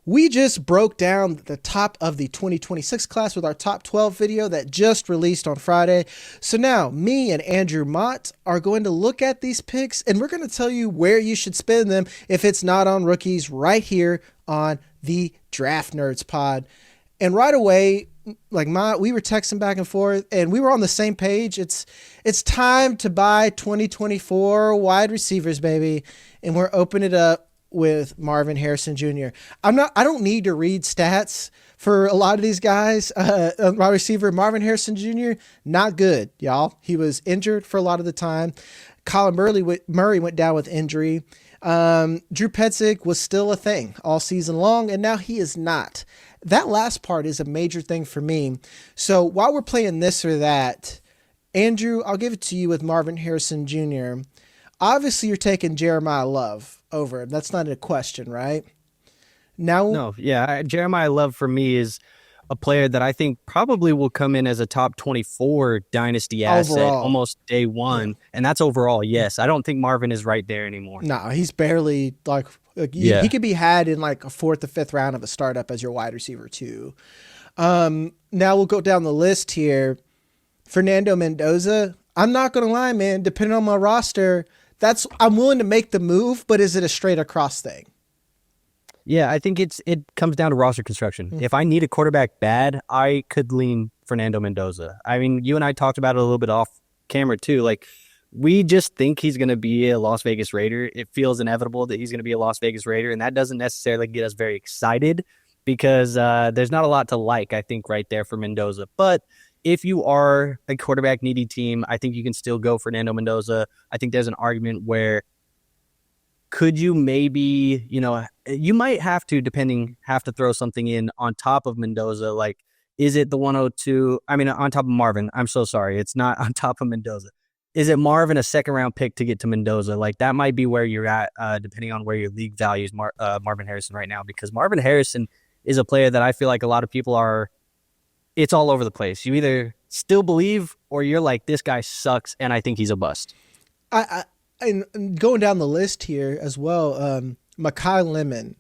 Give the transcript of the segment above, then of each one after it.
We just broke down the top of the 2026 class with our top 12 video that just released on Friday. So now me and Andrew Mott are going to look at these picks and we're going to tell you where you should spend them if it's not on rookies right here on the Draft Nerds pod. And right away, like Mott, we were texting back and forth and we were on the same page. It's time to buy 2024 wide receivers, baby. And we're opening it up with Marvin Harrison Jr. I don't need to read stats for a lot of these guys. Wide receiver Marvin Harrison Jr., not good, y'all. He was injured for a lot of the time. Colin Murray went down with injury. Drew Petzing was still a thing all season long, and now he is not. That last part is a major thing for me. So while we're playing this or that, Andrew, I'll give it to you with Marvin Harrison Jr. Obviously, you're taking Jeremiah Love over him. That's not a question, right? Now, no, yeah. Jeremiah Love for me is a player that I think probably will come in as a top 24 dynasty asset overall, almost day one. Yeah. And that's overall, yes. I don't think Marvin is right there anymore. No, he's barely he could be had in like a fourth or fifth round of a startup as your wide receiver too. Now we'll go down the list here. Fernando Mendoza. I'm not going to lie, man. Depending on my roster, I'm willing to make the move, but is it a straight across thing? Yeah, I think it comes down to roster construction. If I need a quarterback bad, I could lean Fernando Mendoza. I mean, you and I talked about it a little bit off camera too. Like, we just think he's going to be a Las Vegas Raider. It feels inevitable that he's going to be a Las Vegas Raider, and that doesn't necessarily get us very excited because there's not a lot to like, I think, right there for Mendoza. But if you are a quarterback needy team, I think you can still go Fernando Mendoza. I think there's an argument where could you maybe, you might have to throw something in on top of Mendoza. Like, is it the 102? I mean, on top of Marvin. I'm so sorry. It's not on top of Mendoza. Is it Marvin a second round pick to get to Mendoza? Like, that might be where you're at, depending on where your league values Marvin Harrison right now, because Marvin Harrison is a player that I feel like a lot of people it's all over the place. You either still believe or you're like, this guy sucks and I think he's a bust. And going down the list here as well, Makai Lemon,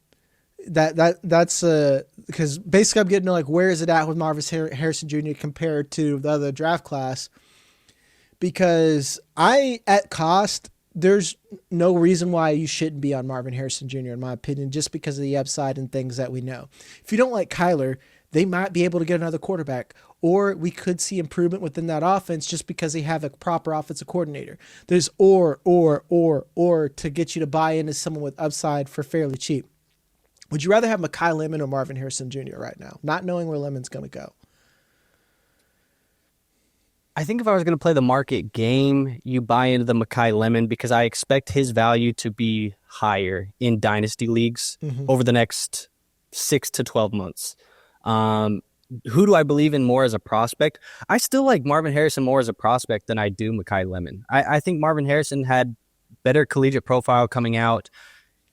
that's because basically I'm getting to like, where is it at with Marvin Harrison Jr. compared to the other draft class? Because at cost, there's no reason why you shouldn't be on Marvin Harrison Jr. in my opinion, just because of the upside and things that we know. If you don't like Kyler, they might be able to get another quarterback, or we could see improvement within that offense just because they have a proper offensive coordinator. There's or to get you to buy into someone with upside for fairly cheap. Would you rather have Makai Lemon or Marvin Harrison Jr. right now, not knowing where Lemon's going to go? I think if I was going to play the market game, you buy into the Makai Lemon because I expect his value to be higher in dynasty leagues over the next 6 to 12 months. Who do I believe in more as a prospect? I still like Marvin Harrison more as a prospect than I do Makai Lemon. I think Marvin Harrison had better collegiate profile coming out.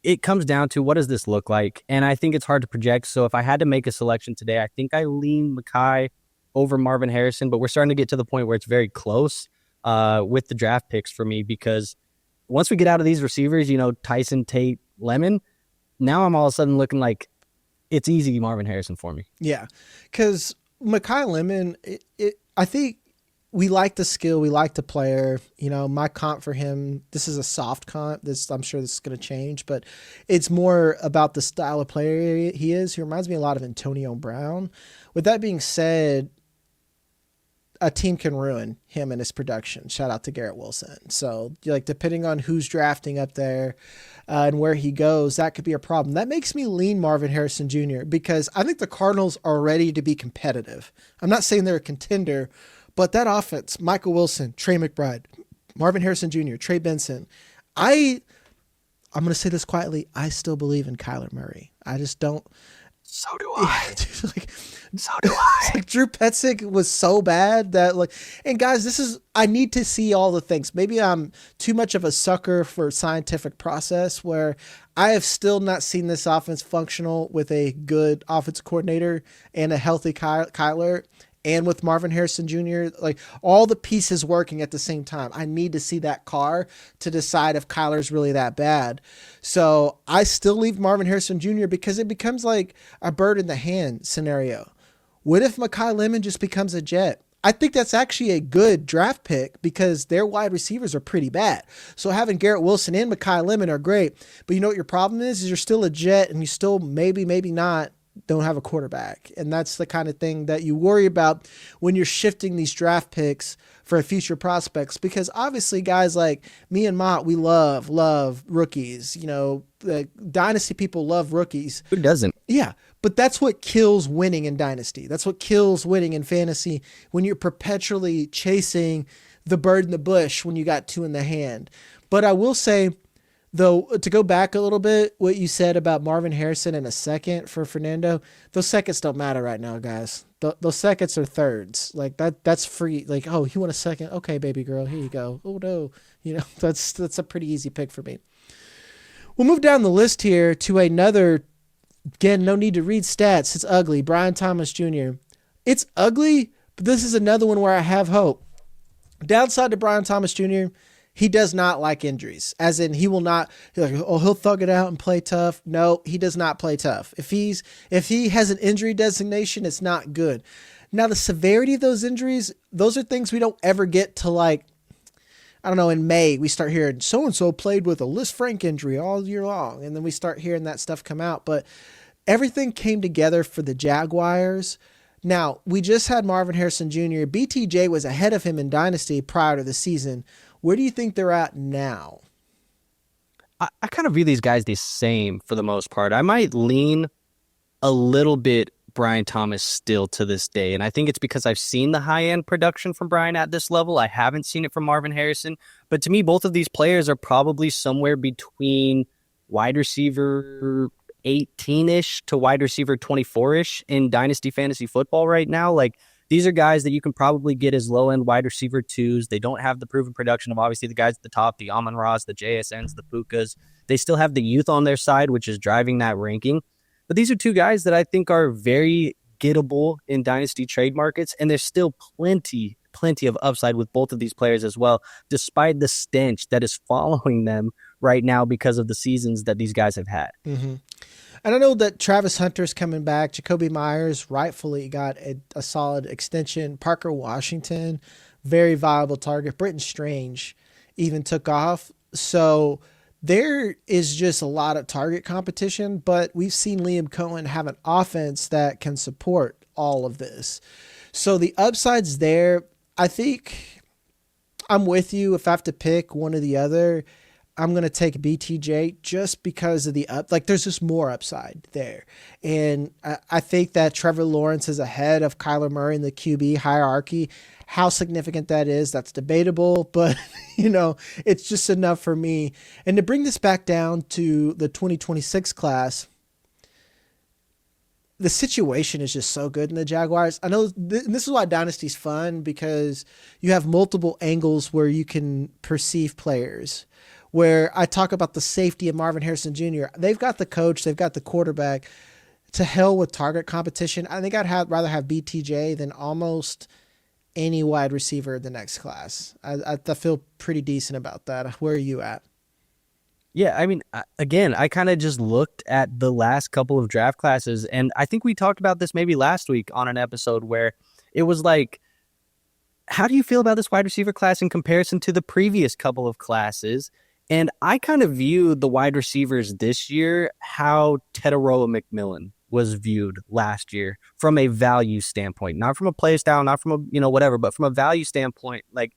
It comes down to, what does this look like? And I think it's hard to project. So if I had to make a selection today, I think I lean Makai over Marvin Harrison, but we're starting to get to the point where it's very close with the draft picks for me, because once we get out of these receivers, Tyson, Tate, Lemon, now I'm all of a sudden looking like it's easy Marvin Harrison for me. Yeah, because Makai Lemon, I think we like the skill, we like the player. My comp for him, this is a soft comp. I'm sure this is going to change, but it's more about the style of player he is. He reminds me a lot of Antonio Brown. With that being said, a team can ruin him and his production. Shout out to Garrett Wilson. So, depending on who's drafting up there and where he goes, that could be a problem. That makes me lean Marvin Harrison Jr. because I think the Cardinals are ready to be competitive. I'm not saying they're a contender, but that offense, Michael Wilson, Trey McBride, Marvin Harrison Jr., Trey Benson, I'm going to say this quietly, I still believe in Kyler Murray. I just don't. So do I. So do I. Drew Petzing was so bad that and guys, I need to see all the things. Maybe I'm too much of a sucker for scientific process where I have still not seen this offense functional with a good offensive coordinator and a healthy Kyler. and with Marvin Harrison Jr., like all the pieces working at the same time. I need to see that car to decide if Kyler's really that bad. So I still leave Marvin Harrison Jr. because it becomes like a bird in the hand scenario. What if Mekhi Lemon just becomes a Jet? I think that's actually a good draft pick because their wide receivers are pretty bad. So having Garrett Wilson and Mekhi Lemon are great. But you know what your problem is you're still a Jet and you still maybe not don't have a quarterback. And that's the kind of thing that you worry about when you're shifting these draft picks for future prospects, because obviously guys like me and Mott, we love rookies. You know, the Dynasty people love rookies. Who doesn't? Yeah. But that's what kills winning in Dynasty. That's what kills winning in fantasy, when you're perpetually chasing the bird in the bush when you got two in the hand. But I will say, though, to go back a little bit, what you said about Marvin Harrison and a second for Fernando, those seconds don't matter right now, guys. Those seconds are thirds. Like that's free. Like, oh, you want a second? Okay, baby girl, here you go. Oh no, you know, that's a pretty easy pick for me. We'll move down the list here to another. Again, no need to read stats. It's ugly. Brian Thomas Jr. It's ugly, but this is another one where I have hope. Downside to Brian Thomas Jr., he does not like injuries. As in, he will not, he'll thug it out and play tough. No, he does not play tough. If he has an injury designation, it's not good. Now, the severity of those injuries, those are things we don't ever get to, like, I don't know, in May, we start hearing so-and-so played with a Liz Frank injury all year long. And then we start hearing that stuff come out. But everything came together for the Jaguars. Now, we just had Marvin Harrison Jr. BTJ was ahead of him in Dynasty prior to the season. Where do you think they're at now? I kind of view these guys the same for the most part. I might lean a little bit Brian Thomas still to this day. And I think it's because I've seen the high-end production from Brian at this level. I haven't seen it from Marvin Harrison. But to me, both of these players are probably somewhere between wide receiver 18-ish to wide receiver 24-ish in Dynasty Fantasy Football right now. Like, these are guys that you can probably get as low-end wide receiver 2s. They don't have the proven production of, obviously, the guys at the top, the Amon-Ra's, the JSNs, the Pukas. They still have the youth on their side, which is driving that ranking. But these are two guys that I think are very gettable in Dynasty trade markets, and there's still plenty of upside with both of these players as well, despite the stench that is following them right now because of the seasons that these guys have had. Mm-hmm. And I know that Travis Hunter's coming back. Jacoby Myers rightfully got a solid extension. Parker Washington, very viable target. Britton Strange even took off. So there is just a lot of target competition, but we've seen Liam Cohen have an offense that can support all of this. So the upside's there. I think I'm with you. If I have to pick one or the other, I'm going to take BTJ just because of the there's just more upside there. And I think that Trevor Lawrence is ahead of Kyler Murray in the QB hierarchy. How significant that is, that's debatable, but it's just enough for me. And to bring this back down to the 2026 class, the situation is just so good in the Jaguars. I know this is why Dynasty's fun, because you have multiple angles where you can perceive players. Where I talk about the safety of Marvin Harrison Jr. They've got the coach, they've got the quarterback. To hell with target competition. I think I'd rather have BTJ than almost any wide receiver in the next class. I feel pretty decent about that. Where are you at? Yeah, I mean, again, I kind of just looked at the last couple of draft classes, and I think we talked about this maybe last week on an episode where it was like, how do you feel about this wide receiver class in comparison to the previous couple of classes? And I kind of view the wide receivers this year how Teteroa McMillan was viewed last year from a value standpoint, not from a play style, not from a, whatever, but from a value standpoint. Like,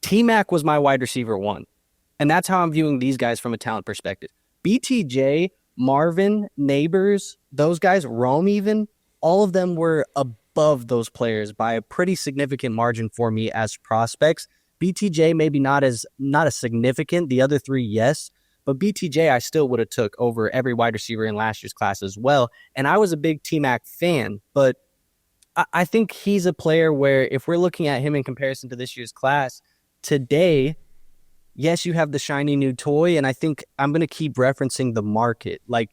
T-Mac was my wide receiver 1. And that's how I'm viewing these guys from a talent perspective. BTJ, Marvin, Neighbors, those guys, Rome even, all of them were above those players by a pretty significant margin for me as prospects. BTJ maybe not as significant. The other three, yes. But BTJ I still would have took over every wide receiver in last year's class as well. And I was a big T-Mac fan, but I think he's a player where if we're looking at him in comparison to this year's class, today, yes, you have the shiny new toy, and I think I'm going to keep referencing the market. Like,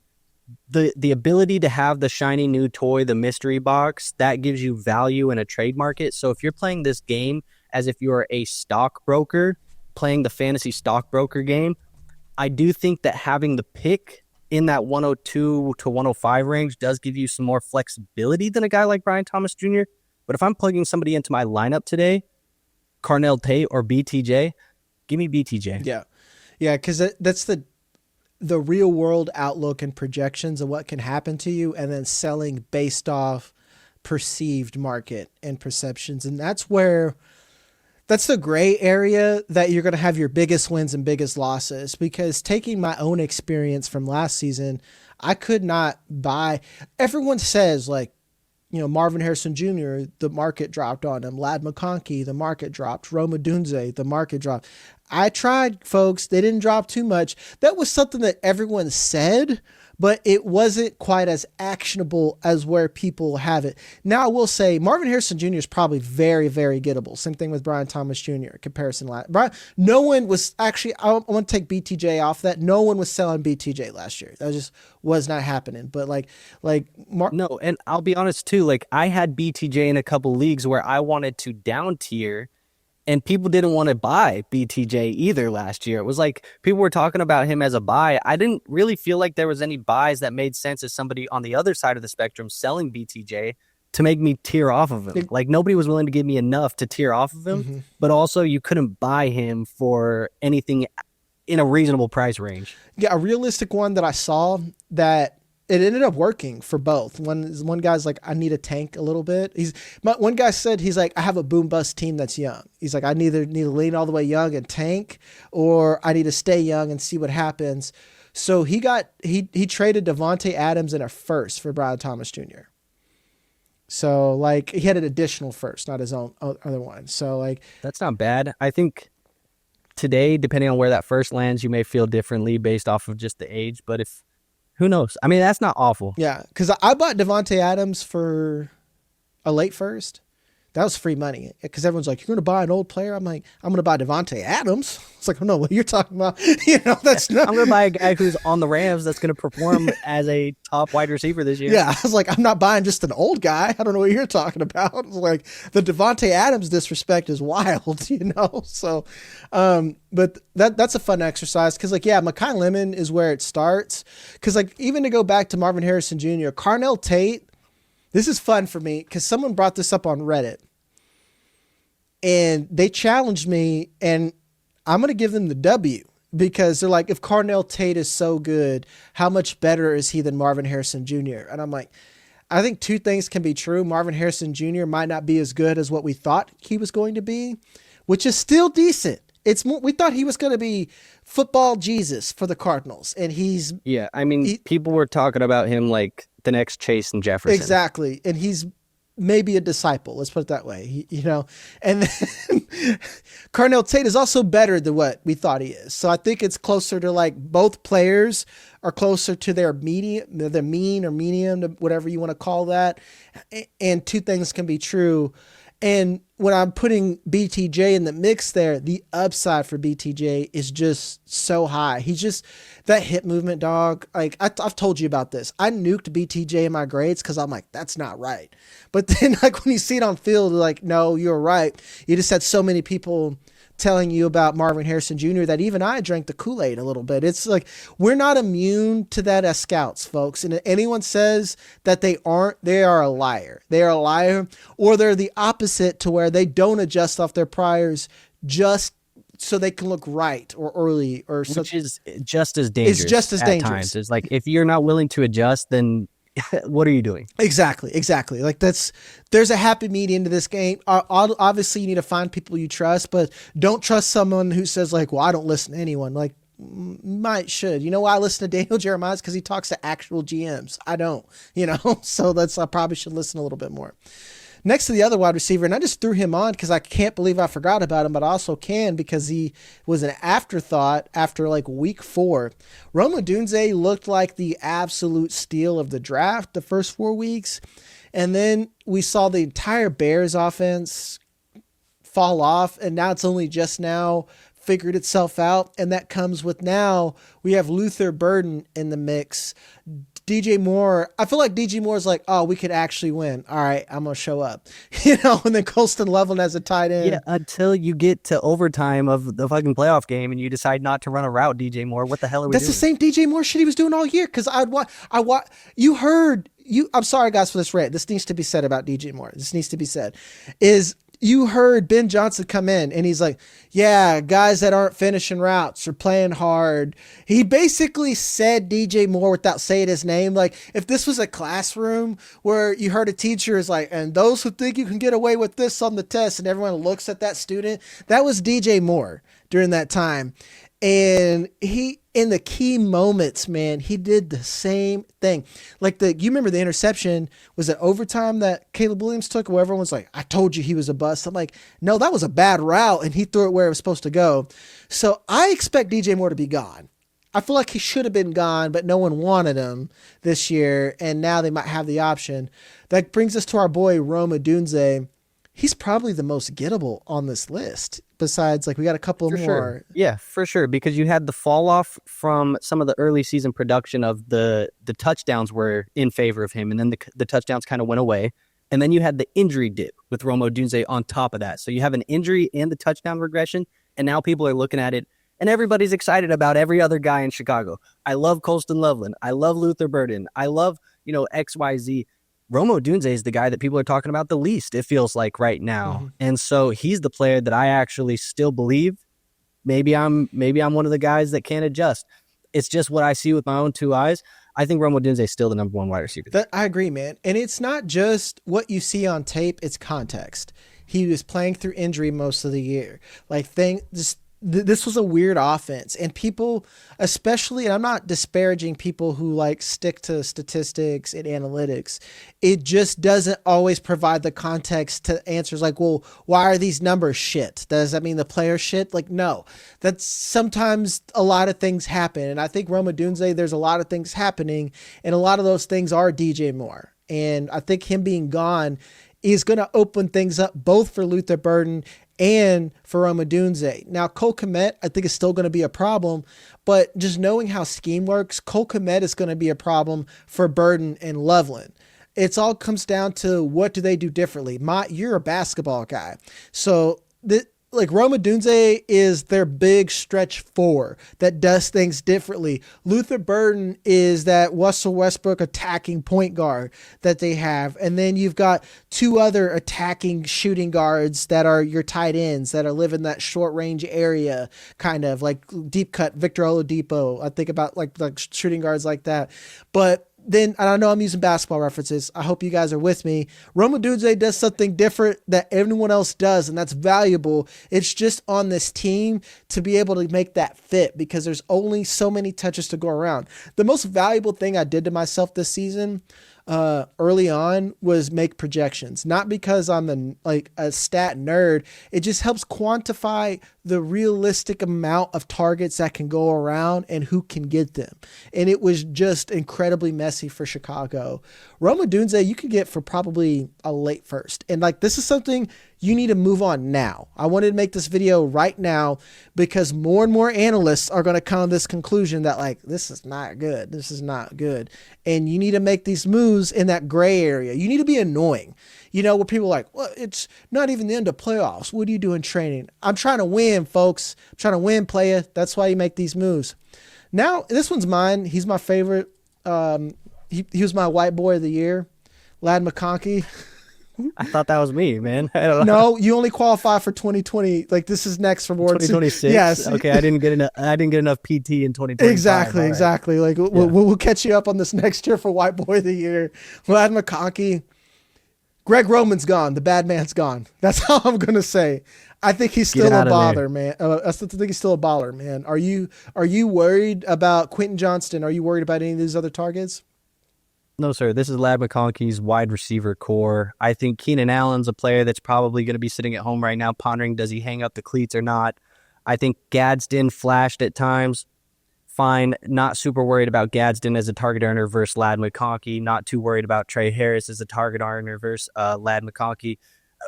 the ability to have the shiny new toy, the mystery box, that gives you value in a trade market. So if you're playing this game as if you're a stockbroker playing the fantasy stockbroker game, I do think that having the pick in that 102 to 105 range does give you some more flexibility than a guy like Brian Thomas Jr. But if I'm plugging somebody into my lineup today, Carnell Tate or BTJ, give me BTJ. Yeah, because that's the real world outlook and projections of what can happen to you, and then selling based off perceived market and perceptions. And that's the gray area that you're going to have your biggest wins and biggest losses, because taking my own experience from last season, I could not buy. Everyone says like, Marvin Harrison Jr., the market dropped on him. Ladd McConkey, the market dropped. Odunze, the market dropped. I tried, folks. They didn't drop too much. That was something that everyone said, but it wasn't quite as actionable as where people have it. Now, I will say Marvin Harrison Jr. is probably very, very gettable. Same thing with Brian Thomas Jr. Comparison. No one was actually, I want to take BTJ off that. No one was selling BTJ last year. That just was not happening. But no, and I'll be honest too, like I had BTJ in a couple leagues where I wanted to down tier, and people didn't want to buy BTJ either last year. It was like people were talking about him as a buy. I didn't really feel like there was any buys that made sense as somebody on the other side of the spectrum selling BTJ to make me tear off of him. Like nobody was willing to give me enough to tear off of him, but also you couldn't buy him for anything in a reasonable price range. Yeah, a realistic one that I saw that it ended up working for both. One guy's like, I need a tank a little bit. One guy said, he's like, I have a boom bust team that's young. He's like, I either need to lean all the way young and tank, or I need to stay young and see what happens. So he traded Devontae Adams in a first for Brian Thomas Jr. So like he had an additional first, not his own other one. So like that's not bad. I think today, depending on where that first lands, you may feel differently based off of just the age, but who knows? I mean, that's not awful. Yeah, because I bought Devontae Adams for a late first. That was free money, because everyone's like, you're going to buy an old player? I'm like, I'm going to buy Devontae Adams. It's like, oh, no, what you're talking about. That's not. I'm going to buy a guy who's on the Rams that's going to perform as a top wide receiver this year. Yeah, I was like, I'm not buying just an old guy. I don't know what you're talking about. It's like the Devontae Adams disrespect is wild, So, but that's a fun exercise, because Mekhi Lemon is where it starts. Because even to go back to Marvin Harrison Jr., Carnell Tate. This is fun for me because someone brought this up on Reddit and they challenged me, and I'm going to give them the W, because they're like, if Carnell Tate is so good, how much better is he than Marvin Harrison Jr.? And I'm like, I think two things can be true. Marvin Harrison Jr. might not be as good as what we thought he was going to be, which is still decent. We thought he was going to be football Jesus for the Cardinals, and he's... Yeah, I mean, people were talking about him like the next Chase and Jefferson. Exactly, and he's maybe a disciple, let's put it that way, And then Carnell Tate is also better than what we thought he is. So I think it's closer to like both players are closer to their mean or medium, whatever you want to call that. And two things can be true. And when I'm putting BTJ in the mix there, the upside for BTJ is just so high. He's just that hip movement, dog. Like I've told you about this. I nuked BTJ in my grades because I'm like, that's not right. But then like when you see it on field, like, no, you're right. You just had so many people telling you about Marvin Harrison Jr. that even I drank the Kool-Aid a little bit. It's like, we're not immune to that as scouts, folks. And if anyone says that they aren't, they are a liar. They are a liar, or they're the opposite, to where they don't adjust off their priors just so they can look right or early, or which is just as dangerous. It's just as dangerous. Times. It's like, if you're not willing to adjust, then what are you doing? Exactly. Like there's a happy medium to this game. Obviously you need to find people you trust, but don't trust someone who says like, well, I don't listen to anyone. Like, should. You know why I listen to Daniel Jeremiah? Because he talks to actual GMs. I don't, so I probably should listen a little bit more. Next to the other wide receiver, and I just threw him on because I can't believe I forgot about him, but I also can because he was an afterthought after like week 4. Odunze looked like the absolute steal of the draft the first 4 weeks. And then we saw the entire Bears offense fall off, and now it's only just now figured itself out. And that comes with now we have Luther Burden in the mix. DJ Moore, I feel like DJ Moore is like, oh, we could actually win. All right, I'm going to show up. And then Colston Loveland as a tight end. Yeah, until you get to overtime of the fucking playoff game and you decide not to run a route, DJ Moore. What the hell are we doing? That's the same DJ Moore shit he was doing all year. Because I'm sorry, guys, for this rant. This needs to be said about DJ Moore. This needs to be said. You heard Ben Johnson come in and he's like, yeah, guys that aren't finishing routes are playing hard. He basically said DJ Moore without saying his name. Like, if this was a classroom where you heard a teacher is like, and those who think you can get away with this on the test, and everyone looks at that student, that was DJ Moore during that time. And he, in the key moments, man, he did the same thing. Like you remember the interception, was it overtime that Caleb Williams took, where everyone's like, I told you he was a bust. I'm like, no, that was a bad route, and he threw it where it was supposed to go. So I expect DJ Moore to be gone. I feel like he should have been gone, but no one wanted him this year, and now they might have the option. That brings us to our boy Rome Odunze. He's probably the most gettable on this list. Besides, like, we got a couple more. Sure. Yeah, for sure. Because you had the fall off from some of the early season production of the touchdowns were in favor of him. And then the touchdowns kind of went away. And then you had the injury dip with Rome Odunze on top of that. So you have an injury and the touchdown regression. And now people are looking at it and everybody's excited about every other guy in Chicago. I love Colston Loveland. I love Luther Burden. I love, XYZ. Rome Odunze is the guy that people are talking about the least, it feels like right now. Mm-hmm. And so he's the player that I actually still believe. Maybe I'm one of the guys that can't adjust. It's just what I see with my own two eyes. I think Rome Odunze is still the number one wide receiver. I agree, man. And it's not just what you see on tape, it's context. He was playing through injury most of the year. This was a weird offense, and people, especially, and I'm not disparaging people who stick to statistics and analytics. It just doesn't always provide the context to answers like, well, why are these numbers shit? Does that mean the player shit? No, that's sometimes a lot of things happen. And I think Rome Odunze, there's a lot of things happening, and a lot of those things are DJ Moore. And I think him being gone is going to open things up both for Luther Burden and for Rome Odunze. Now, Cole Kmet, I think, is still going to be a problem, but just knowing how scheme works, Cole Kmet is going to be a problem for Burden and Loveland. It all comes down to what do they do differently. Mott, you're a basketball guy. So Rome Odunze is their big stretch four that does things differently. Luther Burden is that Russell Westbrook attacking point guard that they have. And then you've got two other attacking shooting guards that are your tight ends that are live in that short range area, kind of like deep cut Victor Oladipo. I think about like shooting guards like that. But then, and I know I'm using basketball references. I hope you guys are with me. Rome Odunze does something different that everyone else does, and that's valuable. It's just on this team to be able to make that fit because there's only so many touches to go around. The most valuable thing I did to myself this season early on was make projections, not because I'm a stat nerd. It just helps quantify the realistic amount of targets that can go around and who can get them. And it was just incredibly messy for Chicago. Rome Odunze, you could get for probably a late first. And this is something you need to move on now. I wanted to make this video right now because more and more analysts are going to come to this conclusion that this is not good. This is not good. And you need to make these moves in that gray area. You need to be annoying. Where people are like, well, it's not even the end of playoffs. What do you do in training? I'm trying to win, folks. I'm trying to win, playa. That's why you make these moves. Now, this one's mine. He's my favorite. He was my white boy of the year, Ladd McConkey. I thought that was me, man. I don't know. No, you only qualify for 2020. This is next for awards. 2026. Yes. Okay, I didn't get enough PT in 2025. Exactly. We'll catch you up on this next year for white boy of the year. Ladd McConkey. Greg Roman's gone. The bad man's gone. That's all I'm gonna say. I think he's still a baller, man. I still think he's still a baller, man. Are you worried about Quentin Johnston? Are you worried about any of these other targets? No, sir. This is Ladd McConkey's wide receiver core. I think Keenan Allen's a player that's probably going to be sitting at home right now pondering, does he hang up the cleats or not? I think Gadsden flashed at times. Fine. Not super worried about Gadsden as a target earner versus Ladd McConkey. Not too worried about Trey Harris as a target earner versus Ladd McConkey.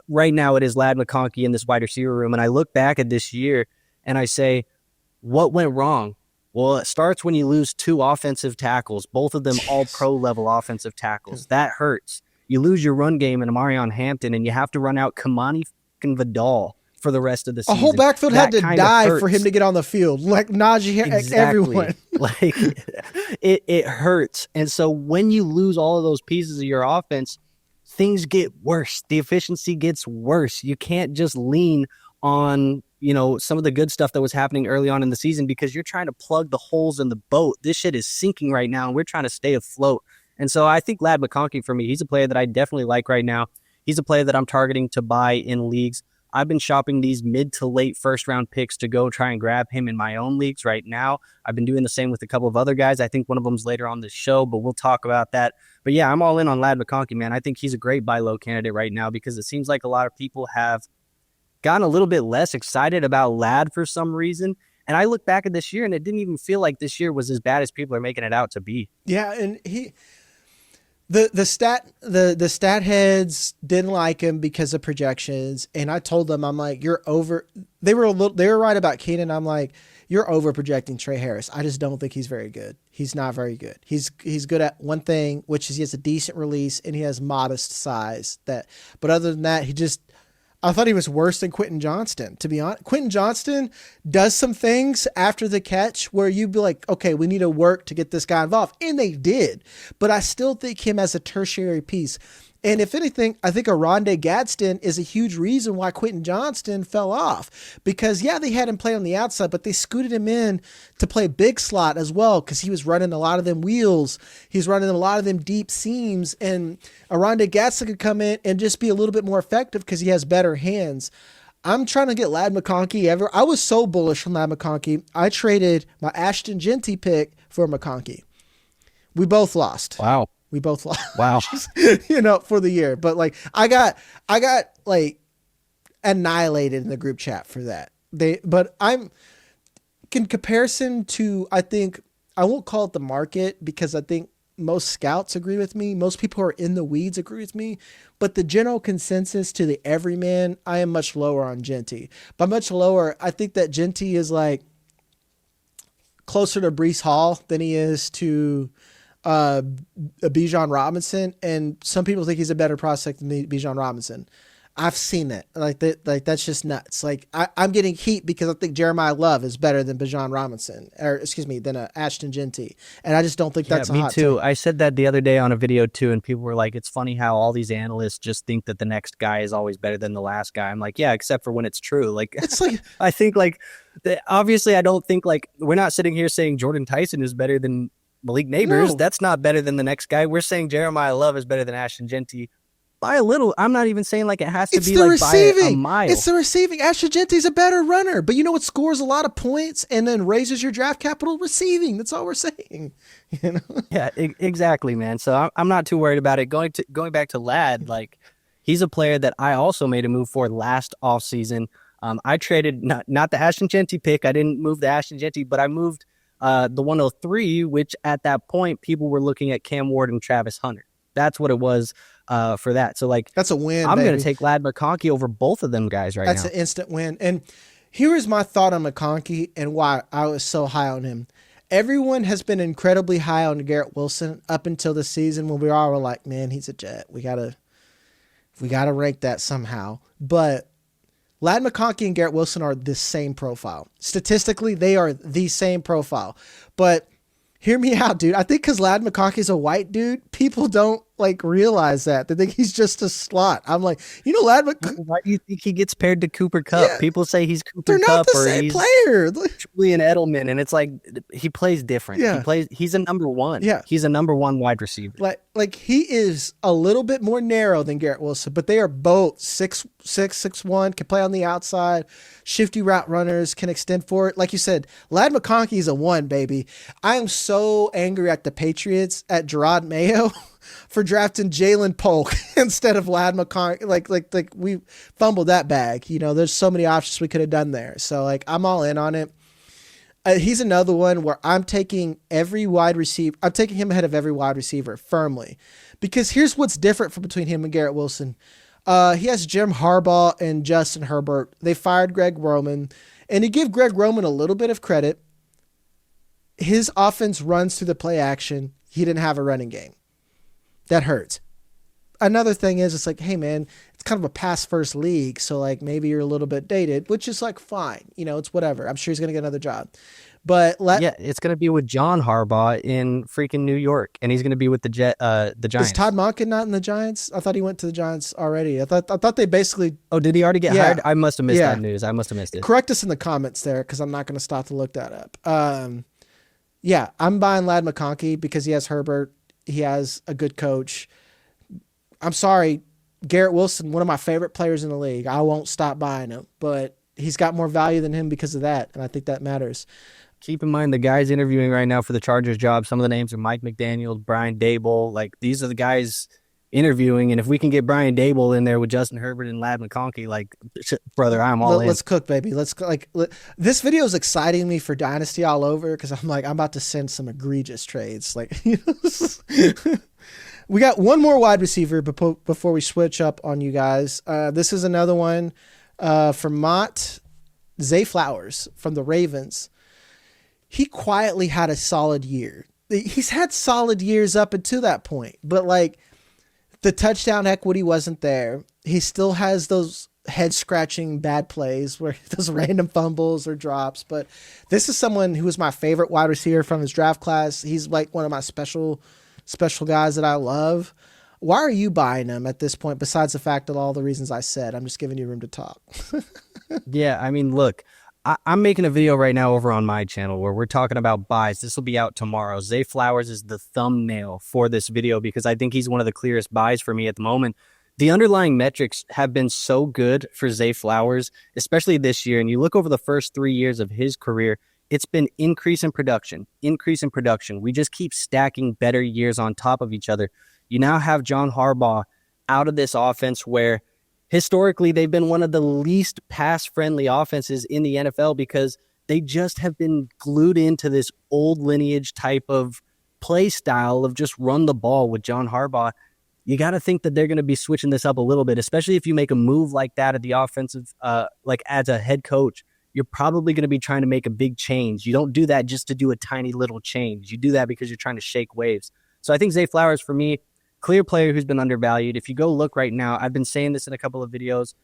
Right now it is Ladd McConkey in this wide receiver room. And I look back at this year and I say, what went wrong? Well, it starts when you lose 2 offensive tackles, both of them all pro level offensive tackles. That hurts. You lose your run game in Amarion Hampton, and you have to run out Kamani fucking Vidal for the rest of the season. A whole backfield had to die for him to get on the field. Like Najee, exactly. everyone. Like it hurts. And so when you lose all of those pieces of your offense, things get worse. The efficiency gets worse. You can't just lean on, some of the good stuff that was happening early on in the season because you're trying to plug the holes in the boat. This shit is sinking right now, and we're trying to stay afloat. And so I think Ladd McConkey, for me, he's a player that I definitely like right now. He's a player that I'm targeting to buy in leagues. I've been shopping these mid to late first round picks to go try and grab him in my own leagues right now. I've been doing the same with a couple of other guys. I think one of them's later on this show, but we'll talk about that. But yeah, I'm all in on Ladd McConkey, man. I think he's a great buy low candidate right now because it seems like a lot of people have gotten a little bit less excited about Ladd for some reason. And I look back at this year and it didn't even feel like this year was as bad as people are making it out to be. Yeah, and The stat heads didn't like him because of projections, and I told them, I'm like, you're over. They were right about Keenan. I'm like, you're over projecting Trey Harris. I just don't think he's very good. He's not very good. He's good at one thing, which is he has a decent release and he has modest size. But other than that, I thought he was worse than Quentin Johnston, to be honest. Quentin Johnston does some things after the catch where you'd be like, okay, we need to work to get this guy involved. And they did. But I still think him as a tertiary piece. And if anything, I think Odunze Gadsden is a huge reason why Quentin Johnston fell off. Because, yeah, they had him play on the outside, but they scooted him in to play big slot as well because he was running a lot of them wheels. He's running a lot of them deep seams. And Odunze Gadsden could come in and just be a little bit more effective because he has better hands. I'm trying to get Ladd McConkey I was so bullish on Ladd McConkey. I traded my Ashton Genty pick for McConkey. We both lost. Wow. We both lost. Wow. For the year. But like I got like annihilated in the group chat for that. But I'm in comparison to, I think, I won't call it the market because I think most scouts agree with me. Most people who are in the weeds agree with me. But the general consensus to the everyman, I am much lower on Genty. By much lower, I think that Genty is like closer to Breece Hall than he is to Bijan Robinson, and some people think he's a better prospect than Bijan Robinson. I've seen it. Like that's just nuts. Like I'm getting heat because I think Jeremiah Love is better than Bijan Robinson, than Ashton Genty, and I just don't think that's a hot me too. take. I said that the other day on a video too, and people were like, "It's funny how all these analysts just think that the next guy is always better than the last guy." I'm like, yeah, except for when it's true. Like It's like I think obviously I don't think we're not sitting here saying Jordan Tyson is better than Malik Neighbors. No. That's not better than the next guy. We're saying Jeremiah Love is better than Ashton Genty by a little. I'm not even saying like it has to be like by a mile. It's the receiving. Ashton Genty's a better runner, but you know what scores a lot of points and then raises your draft capital? Receiving. That's all we're saying. Yeah, exactly, man. So I'm not too worried about it. Going back to Ladd, like he's a player that I also made a move for last offseason. I traded not the Ashton Genty pick. I didn't move the Ashton Genty, but I moved the 103, which at that point people were looking at Cam Ward and Travis Hunter. That's what it was for that. So that's a win. I'm going to take Ladd McConkey over both of them guys right now. That's an instant win. And here is my thought on McConkey and why I was so high on him. Everyone has been incredibly high on Garrett Wilson up until the season when we all were like, man, he's a Jet. We gotta rank that somehow. But Ladd McConkey and Garrett Wilson are the same profile. Statistically, they are the same profile. But hear me out, dude. I think because Ladd McConkey is a white dude, people don't realize that. They think he's just a slot. I'm like, Ladd McConkey. Why do you think he gets paired to Cooper Kupp? Yeah. People say he's Cooper They're not Kupp the or same he's player. Julian Edelman, and it's like he plays different. Yeah. He's a number one. Yeah. He's a number one wide receiver. Like he is a little bit more narrow than Garrett Wilson, but they are both 6'6", 6'1", can play on the outside, shifty route runners, can extend forward. Like you said, Ladd McConkey is a 1, baby. I am so angry at the Patriots, at Gerard Mayo, for drafting Jalen Polk instead of Ladd McConkey. Like we fumbled that bag. There's so many options we could have done there. So I'm all in on it. He's another one where I'm taking every wide receiver. I'm taking him ahead of every wide receiver firmly, because here's what's different between him and Garrett Wilson. He has Jim Harbaugh and Justin Herbert. They fired Greg Roman, and to give Greg Roman a little bit of credit, his offense runs through the play action. He didn't have a running game. That hurts. Another thing is, it's like, hey man, it's kind of a pass first league. So like maybe you're a little bit dated, which is like fine. It's whatever. I'm sure he's going to get another job. But it's going to be with John Harbaugh in freaking New York, and he's going to be with the Giants. Is Todd Monken not in the Giants? I thought he went to the Giants already. I thought they basically. Oh, did he already get hired? I must have missed that news. I must have missed it. Correct us in the comments there, because I'm not going to stop to look that up. I'm buying Ladd McConkey because he has Herbert. He has a good coach. I'm sorry, Garrett Wilson, one of my favorite players in the league. I won't stop buying him, but he's got more value than him because of that, and I think that matters. Keep in mind the guys interviewing right now for the Chargers job. Some of the names are Mike McDaniel, Brian Dable. Like, these are the guys interviewing, and if we can get Brian Dable in there with Justin Herbert and Ladd McConkey, like, brother, I'm all in. Let's cook, baby. This video is exciting me for Dynasty all over, because I'm about to send some egregious trades. Like, we got one more wide receiver before we switch up on you guys. This is another one from Mott, Zay Flowers from the Ravens. He quietly had a solid year. He's had solid years up until that point, but like the touchdown equity wasn't there. He still has those head scratching bad plays where those random fumbles or drops. But this is someone who was my favorite wide receiver from his draft class. He's like one of my special guys that I love. Why are you buying him at this point? Besides the fact of all the reasons I said, I'm just giving you room to talk. Yeah. I mean, look, I'm making a video right now over on my channel where we're talking about buys. This will be out tomorrow. Zay Flowers is the thumbnail for this video because I think he's one of the clearest buys for me at the moment. The underlying metrics have been so good for Zay Flowers, especially this year. And you look over the first 3 years of his career, it's been increase in production. We just keep stacking better years on top of each other. You now have John Harbaugh out of this offense where historically, they've been one of the least pass-friendly offenses in the NFL because they just have been glued into this old lineage type of play style of just run the ball with John Harbaugh. You got to think that they're going to be switching this up a little bit, especially if you make a move like that at the offensive, like as a head coach. You're probably going to be trying to make a big change. You don't do that just to do a tiny little change. You do that because you're trying to shake waves. So I think Zay Flowers, for me, clear player who's been undervalued. If you go look right now, I've been saying this in a couple of videos.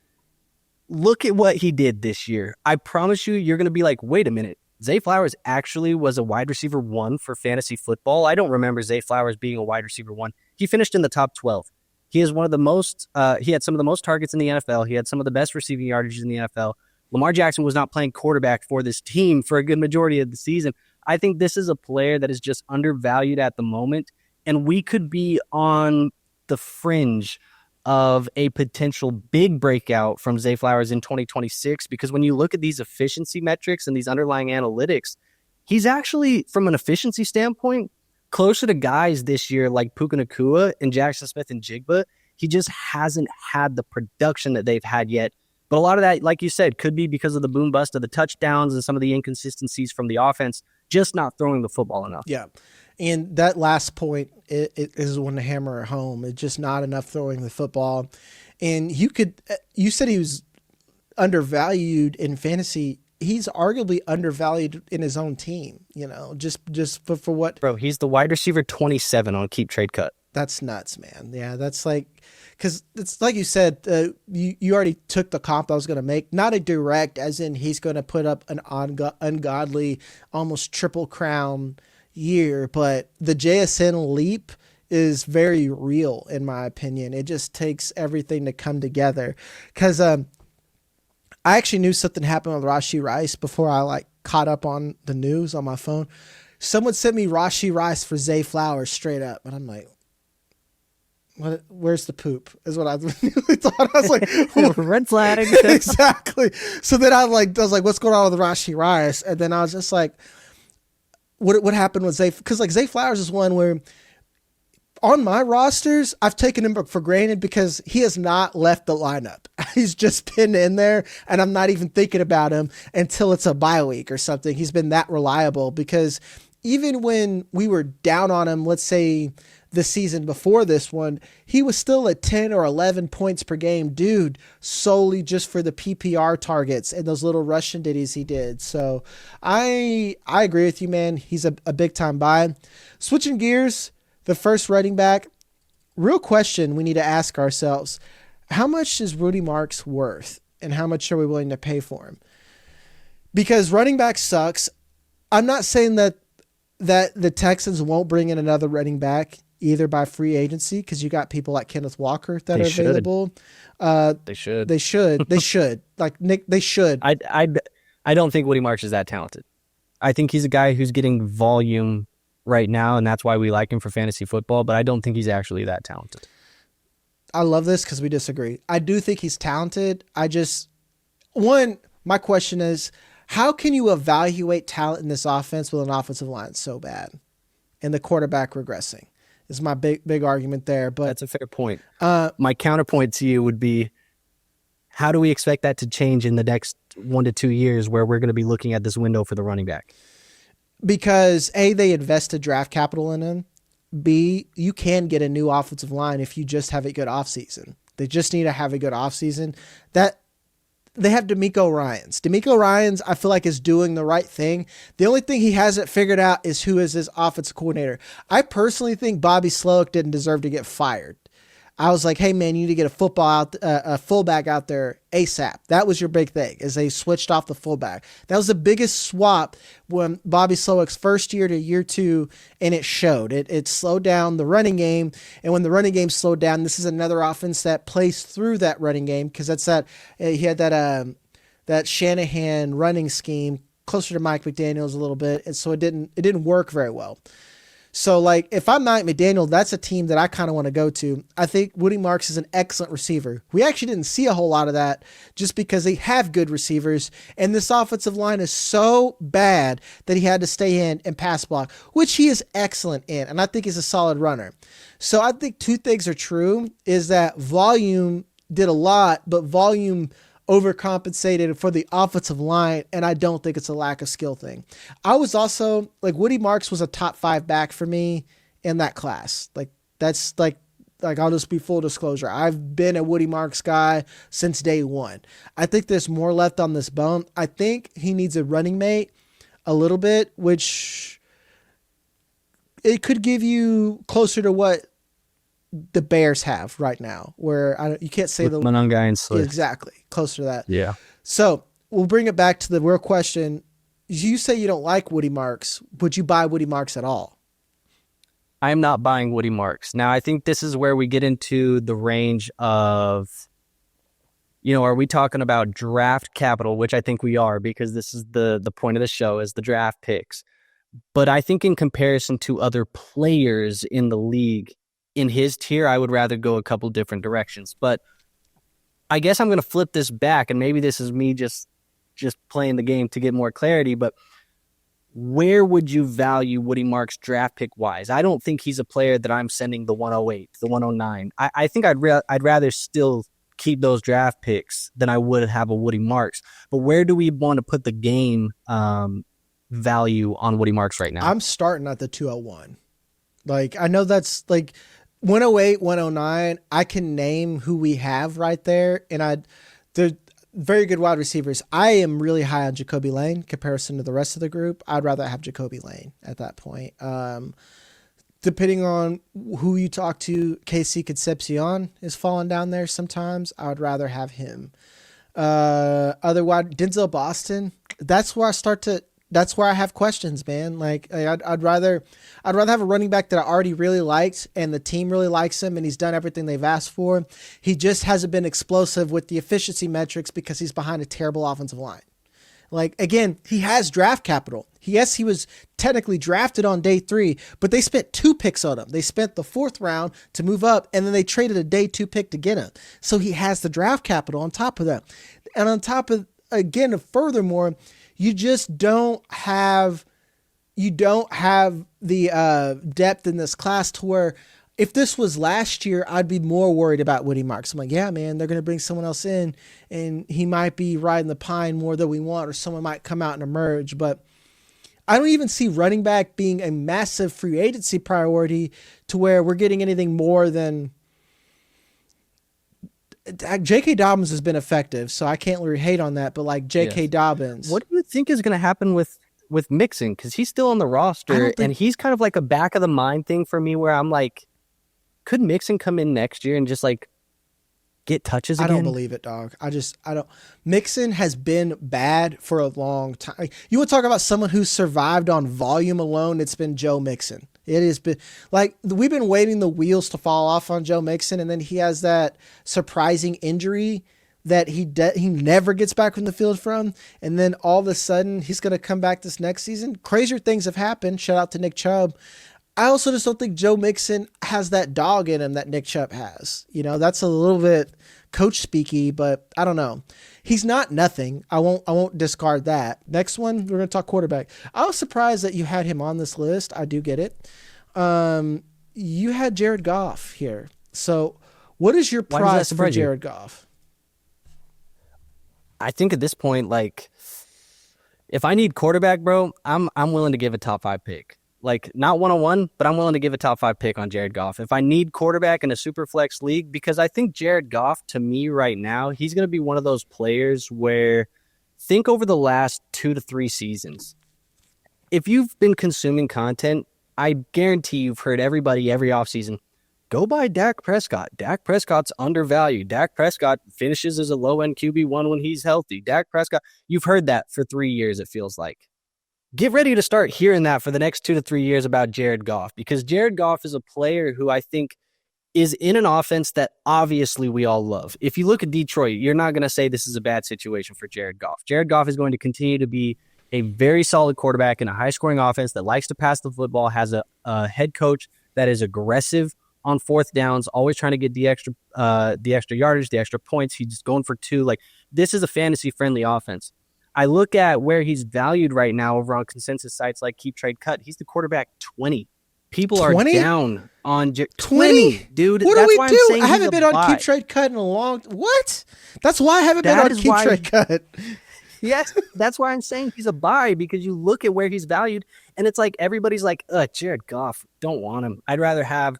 Look at what he did this year. I promise you're going to be like, wait a minute. Zay Flowers actually was a wide receiver 1 for fantasy football. I don't remember Zay Flowers being a wide receiver 1. He finished in the top 12. He is one of the most, he had some of the most targets in the NFL. He had some of the best receiving yardage in the NFL. Lamar Jackson was not playing quarterback for this team for a good majority of the season. I think this is a player that is just undervalued at the moment. And we could be on the fringe of a potential big breakout from Zay Flowers in 2026, because when you look at these efficiency metrics and these underlying analytics, he's actually, from an efficiency standpoint, closer to guys this year like Puka Nacua and Jackson Smith and Jigba. He just hasn't had the production that they've had yet. But a lot of that, like you said, could be because of the boom bust of the touchdowns and some of the inconsistencies from the offense, just not throwing the football enough. Yeah. And that last point it is one to hammer home. It's just not enough throwing the football. And you said he was undervalued in fantasy. He's arguably undervalued in his own team, just for what? Bro, he's the wide receiver 27 on Keep Trade Cut. That's nuts, man. Yeah, that's like, because it's like you said, you already took the comp I was going to make. Not a direct, as in he's going to put up an ungodly, almost triple crown year, but the JSN leap is very real in my opinion. It just takes everything to come together. Because I actually knew something happened with Rashee Rice before I caught up on the news on my phone. Someone sent me Rashee Rice for Zay Flowers straight up, and I'm like, where's the poop is what I really thought. I was like, red flag. Exactly. So then I was like, what's going on with Rashee Rice? And then I was just like, what happened with Zay? Because Zay Flowers is one where on my rosters, I've taken him for granted because he has not left the lineup. He's just been in there, and I'm not even thinking about him until it's a bye week or something. He's been that reliable because even when we were down on him, let's say the season before this one, he was still at 10 or 11 points per game, dude, solely just for the PPR targets and those little Russian ditties he did. So I agree with you, man. He's a big time buy. Switching gears, the first running back, real question we need to ask ourselves, how much is Woody Marks worth and how much are we willing to pay for him? Because running back sucks. I'm not saying that the Texans won't bring in another running back either by free agency, because you got people like Kenneth Walker that are available. They should. They should. Like Nick, they should. I don't think Woody Marks is that talented. I think he's a guy who's getting volume right now, and that's why we like him for fantasy football, but I don't think he's actually that talented. I love this because we disagree. I do think he's talented. My question is, how can you evaluate talent in this offense with an offensive line so bad and the quarterback regressing? Is my big argument there. But that's a fair point. My counterpoint to you would be, how do we expect that to change in the next 1 to 2 years where we're going to be looking at this window for the running back? Because A, they invested draft capital in him. B, you can get a new offensive line if you just have a good offseason. They just need to have a good offseason. They have D'Amico Ryans. D'Amico Ryans, I feel like, is doing the right thing. The only thing he hasn't figured out is who is his offensive coordinator. I personally think Bobby Slowick didn't deserve to get fired. I was like, hey, man, you need to get a fullback out there ASAP. That was your big thing, is they switched off the fullback. That was the biggest swap when Bobby Slowick's first year to year 2, and it showed. It slowed down the running game, and when the running game slowed down, this is another offense that plays through that running game, because that's he had that Shanahan running scheme closer to Mike McDaniel's a little bit, and so it didn't work very well. So, like, if I'm Mike McDaniel, that's a team that I kind of want to go to. I think Woody Marks is an excellent receiver. We actually didn't see a whole lot of that just because they have good receivers, and this offensive line is so bad that he had to stay in and pass block, which he is excellent in, and I think he's a solid runner. So I think two things are true, is that volume did a lot, but volume overcompensated for the offensive line, and I don't think it's a lack of skill thing. I was also like, Woody Marks was a top 5 back for me in that class. Like, that's like I'll just be full disclosure. I've been a Woody Marks guy since day one. I think there's more left on this bone. I think he needs a running mate a little bit, which it could give you closer to what the Bears have right now, where you can't say with Mononga and Swift. Exactly, closer to that. Yeah. So we'll bring it back to the real question. You say you don't like Woody Marks. Would you buy Woody Marks at all? I am not buying Woody Marks. Now, I think this is where we get into the range of, are we talking about draft capital, which I think we are, because this is the point of the show, is the draft picks. But I think in comparison to other players in the league, in his tier, I would rather go a couple different directions. But I guess I'm going to flip this back, and maybe this is me just playing the game to get more clarity, but where would you value Woody Marks draft pick wise? I don't think he's a player that I'm sending the 108, the 109. I think I'd rather still keep those draft picks than I would have a Woody Marks. But where do we want to put the game value on Woody Marks right now? I'm starting at the 201. Like, I know that's like 108, 109, I can name who we have right there, and they're very good wide receivers. I am really high on Jacoby Lane in comparison to the rest of the group. I'd rather have Jacoby Lane at that point. Depending on who you talk to, KC Concepcion is falling down there sometimes. I would rather have him. Otherwise, Denzel Boston, that's where I have questions, man. Like, I'd rather have a running back that I already really liked and the team really likes him and he's done everything they've asked for. He just hasn't been explosive with the efficiency metrics because he's behind a terrible offensive line. Like, again, he has draft capital. Yes, he was technically drafted on day 3, but they spent 2 picks on him. They spent the 4th round to move up, and then they traded a day 2 pick to get him. So he has the draft capital on top of that. And on top of, again, furthermore, you just don't have the depth in this class to where if this was last year, I'd be more worried about Woody Marks. I'm like, yeah, man, they're going to bring someone else in and he might be riding the pine more than we want, or someone might come out and emerge. But I don't even see running back being a massive free agency priority to where we're getting anything more than J.K. Dobbins has been effective, so I can't really hate on that. But like J.K. Dobbins, what do you think is going to happen with Mixon? Because he's still on the roster, and he's kind of like a back of the mind thing for me, where I'm like, could Mixon come in next year and just like get touches again? I don't believe it, dog. I don't. Mixon has been bad for a long time. You want to talk about someone who's survived on volume alone? It's been Joe Mixon. It has been like we've been waiting the wheels to fall off on Joe Mixon, and then he has that surprising injury that he never gets back from the field from, and then all of a sudden he's going to come back this next season. Crazier things have happened. Shout out to Nick Chubb. I also just don't think Joe Mixon has that dog in him that Nick Chubb has. You know, that's a little bit coach speaky, but I don't know. He's not nothing. I won't discard that. Next one, we're going to talk quarterback. I was surprised that you had him on this list. I do get it. You had Jared Goff here. So what is your price for Jared Goff? I think at this point, like, if I need quarterback, bro, I'm willing to give a top 5 pick. Like, not 101, but I'm willing to give a top 5 pick on Jared Goff. If I need quarterback in a super flex league, because I think Jared Goff, to me right now, he's going to be one of those players where, think over the last 2 to 3 seasons. If you've been consuming content, I guarantee you've heard everybody every offseason, go buy Dak Prescott. Dak Prescott's undervalued. Dak Prescott finishes as a low-end QB1 when he's healthy. Dak Prescott, you've heard that for 3 years, it feels like. Get ready to start hearing that for the next 2 to 3 years about Jared Goff, because Jared Goff is a player who I think is in an offense that obviously we all love. If you look at Detroit, you're not going to say this is a bad situation for Jared Goff. Jared Goff is going to continue to be a very solid quarterback in a high-scoring offense that likes to pass the football, has a head coach that is aggressive on fourth downs, always trying to get the extra yardage, the extra points. He's just going for 2. Like, this is a fantasy-friendly offense. I look at where he's valued right now over on consensus sites like Keep Trade Cut. He's the quarterback 20. People 20? Are down on 20, dude. What do we do? I haven't been on Keep Trade Cut in a long. What? That's why I haven't been on Keep Trade Cut. Yes, that's why I'm saying he's a buy, because you look at where he's valued, and it's like everybody's like, Jared Goff, don't want him. I'd rather have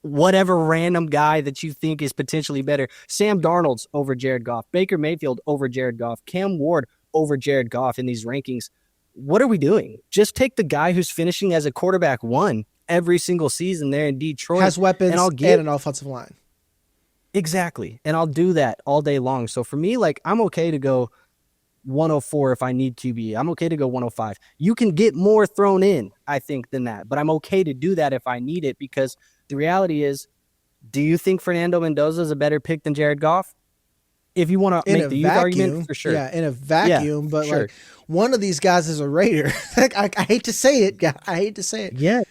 whatever random guy that you think is potentially better. Sam Darnold's over Jared Goff. Baker Mayfield over Jared Goff. Cam Ward over Jared Goff in these rankings. What are we doing? Just take the guy who's finishing as a quarterback 1 every single season there in Detroit. Has weapons and an offensive line. Exactly. And I'll do that all day long. So for me, like, I'm okay to go 104 if I need QB. I'm okay to go 105. You can get more thrown in, I think, than that. But I'm okay to do that if I need it, because the reality is, do you think Fernando Mendoza is a better pick than Jared Goff? If you want to make the youth argument, for sure. Yeah, in a vacuum, but sure. Like, one of these guys is a Raider. Like, I hate to say it. I hate to say it. Yeah.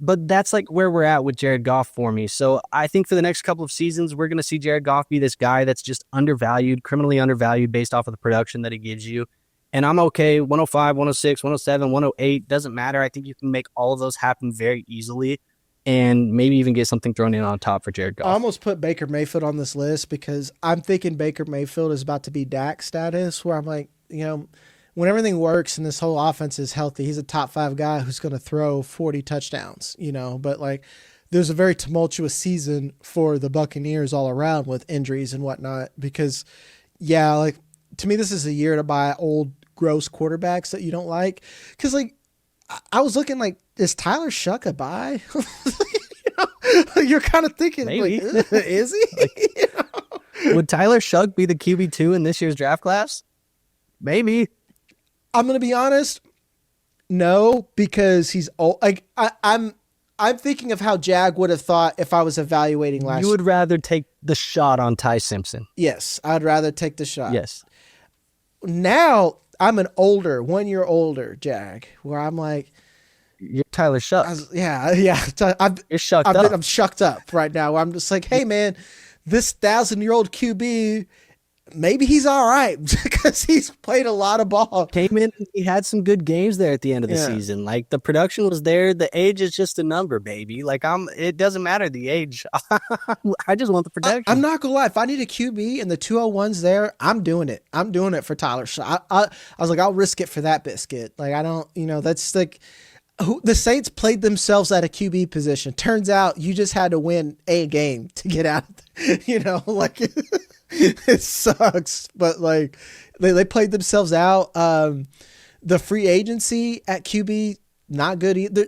But that's like where we're at with Jared Goff for me. So I think for the next couple of seasons, we're going to see Jared Goff be this guy that's just undervalued, criminally undervalued based off of the production that he gives you. And I'm okay, 105, 106, 107, 108, doesn't matter. I think you can make all of those happen very easily and maybe even get something thrown in on top for Jared Goff. I almost put Baker Mayfield on this list because I'm thinking Baker Mayfield is about to be Dak status, where I'm like, you know, when everything works and this whole offense is healthy, he's a top 5 guy who's going to throw 40 touchdowns, you know, but like there's a very tumultuous season for the Buccaneers all around with injuries and whatnot, because yeah, like to me, this is a year to buy old gross quarterbacks that you don't like. Cause like I was looking like, is Tyler Shuck a buy? You know, you're kind of thinking, maybe. Like, is he? Like, you know? Would Tyler Shuck be the QB2 in this year's draft class? Maybe. I'm going to be honest. No, because he's old. Like I'm thinking of how Jag would have thought if I was evaluating last year. You would rather take the shot on Ty Simpson. Yes. I'd rather take the shot. Yes. Now I'm an older, 1 year older Jag, where I'm like, you're Tyler Shuck. Yeah. You're shucked up. I'm shucked up right now. Where I'm just like, hey man, this 1,000-year-old QB maybe he's all right because he's played a lot of ball. Came in, he had some good games there at the end of the Yeah. season. Like, the production was there. The age is just a number, baby. Like, it doesn't matter the age. I just want the production. I'm not gonna lie. If I need a QB and the 201's there, I'm doing it. I'm doing it for Tyler. I was like, I'll risk it for that biscuit. Like, I don't, that's like, the Saints played themselves at a QB position. Turns out you just had to win a game to get out. Like it sucks, but like they played themselves out. The free agency at QB, not good either.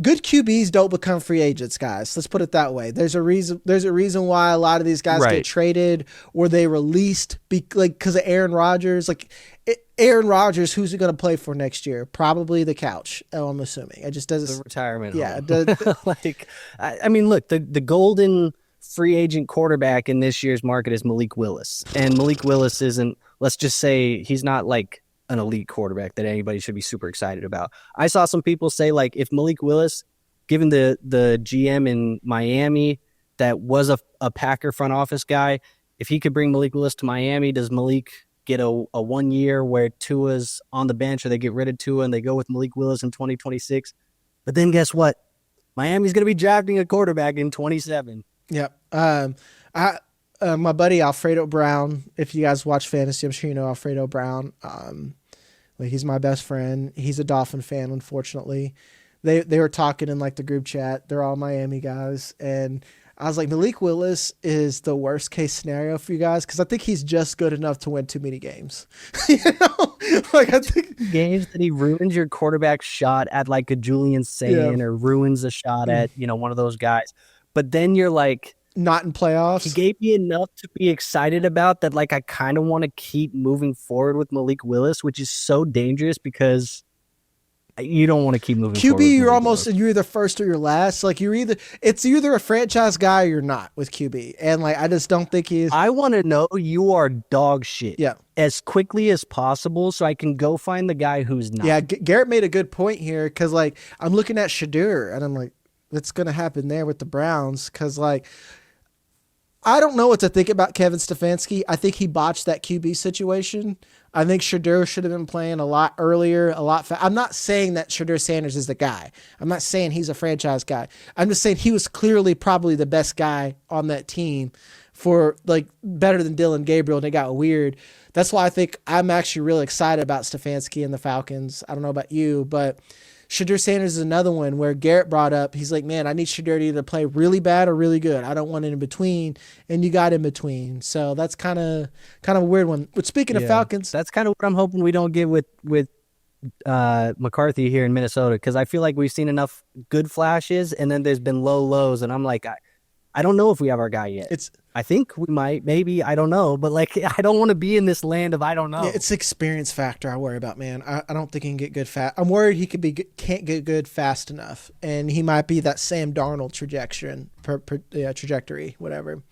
Good QBs don't become free agents, guys. Let's put it that way. There's a reason why a lot of these guys get traded or they released because of Aaron Rodgers. Like Aaron Rodgers, who's he going to play for next year? Probably the couch. Oh, I'm assuming. It just doesn't. The retirement. Yeah. I mean, look, the golden free agent quarterback in this year's market is Malik Willis, and Malik Willis isn't. Let's just say he's not like an elite quarterback that anybody should be super excited about. I saw some people say, like, if Malik Willis, given the GM in Miami that was a Packer front office guy, if he could bring Malik Willis to Miami, does Malik get a 1 year where Tua's on the bench, or they get rid of Tua and they go with Malik Willis in 2026? But then guess what? Miami's going to be drafting a quarterback in 27. Yep. My buddy Alfredo Brown, if you guys watch fantasy, I'm sure you know Alfredo Brown. He's my best friend. He's a Dolphin fan, unfortunately. They were talking in like the group chat. They're all Miami guys. And I was like, Malik Willis is the worst case scenario for you guys because I think he's just good enough to win too many games. I think games that he ruins your quarterback shot at like a Julian Sayin or ruins a shot at, one of those guys. But then you're like, not in playoffs. He gave me enough to be excited about that. Like, I kind of want to keep moving forward with Malik Willis, which is so dangerous because you don't want to keep moving forward. QB, you're either first or you're last. Like, it's either a franchise guy or you're not with QB. And like, I just don't think he is. I want to know you are dog shit. Yeah. As quickly as possible so I can go find the guy who's not. Yeah. Garrett made a good point here. Cause like, I'm looking at Shedeur and I'm like, what's going to happen there with the Browns? Cause like, I don't know what to think about Kevin Stefanski. I think he botched that QB situation. I think Shedeur should have been playing a lot earlier, a lot faster. I'm not saying that Shedeur Sanders is the guy. I'm not saying he's a franchise guy. I'm just saying he was clearly probably the best guy on that team for like better than Dylan Gabriel, and it got weird. That's why I think I'm actually really excited about Stefanski and the Falcons. I don't know about you, but Shedeur Sanders is another one where Garrett brought up, he's like, man, I need Shedeur to either play really bad or really good. I don't want it in between, and you got in between. So that's kind of a weird one. But speaking of Falcons, that's kind of what I'm hoping we don't get with McCarthy here in Minnesota, because I feel like we've seen enough good flashes, and then there's been low lows, and I'm like, I don't know if we have our guy yet. I think we might, maybe, I don't know. But like, I don't want to be in this land of I don't know. Yeah, it's the experience factor I worry about, man. I don't think he can get good fast. I'm worried he can't get good fast enough, and he might be that Sam Darnold trajectory, whatever.